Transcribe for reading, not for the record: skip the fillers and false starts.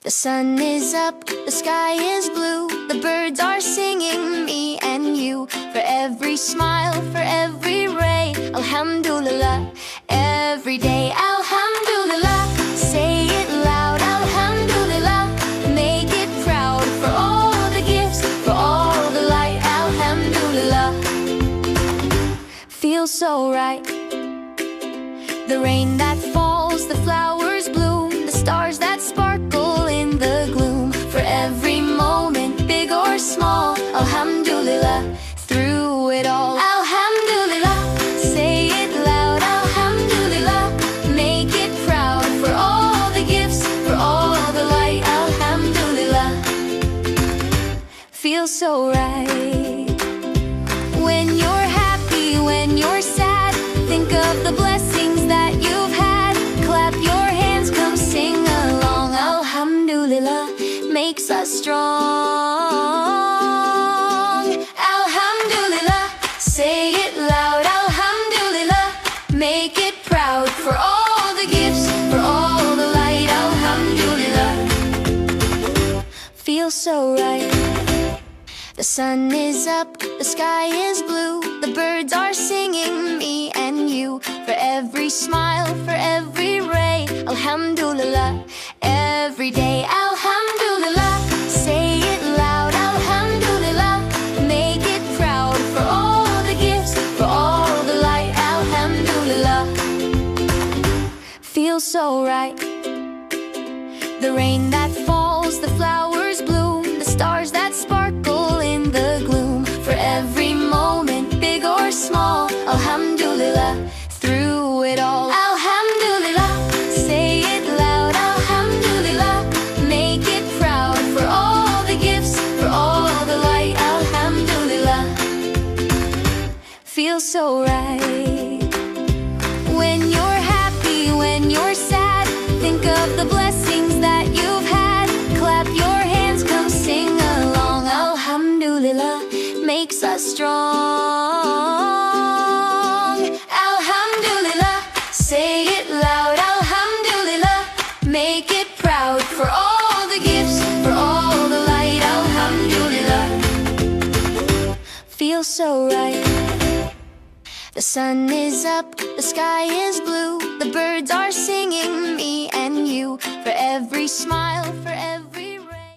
The sun is up, the sky is blue, the birds are singing me and you. For every smile, for every ray, Alhamdulillah. Every day, Alhamdulillah. Say it loud, Alhamdulillah. Make it proud for all the gifts, for all the light, Alhamdulillah. Feels so right. The rain that falls, the flowers bloom, the stars that sparkle in the gloom. For every moment, big or small, Alhamdulillah. Through it all, Alhamdulillah. Say it loud, Alhamdulillah. Make it proud for all the gifts, for all the light, Alhamdulillah. Feels so right. When you're happy, when you're sad, think of the blessings that you've had. Clap your hands, come sing along. Alhamdulillah makes us strong. Alhamdulillah, say it loud. Alhamdulillah, make it proud for all the gifts, for all the light. Alhamdulillah, feels so right. The sun is up, the sky is blue, the birds are singing me and you. For every smile, for every ray, Alhamdulillah. Every day, Alhamdulillah. Say it loud, Alhamdulillah. Make it proud for all the gifts, for all the light, Alhamdulillah. Feels so right. The rain that falls, the flowers bloom, the stars that sparkle in the gloom. For every moment, big or small, Alhamdulillah. Through it all, Alhamdulillah. Say it loud, Alhamdulillah. Make it proud for all the gifts, for all the light, Alhamdulillah. Feels so right. When you're happy, when you're sad, think of the blessings that you've had. Clap your hands, come sing along. Alhamdulillah makes us strong. Alhamdulillah, say it loud. Alhamdulillah, make it proud for all the gifts, for all the light. Alhamdulillah, feels so right. The sun is up, the sky is blue, the birds are singing me and you. For every smile, for every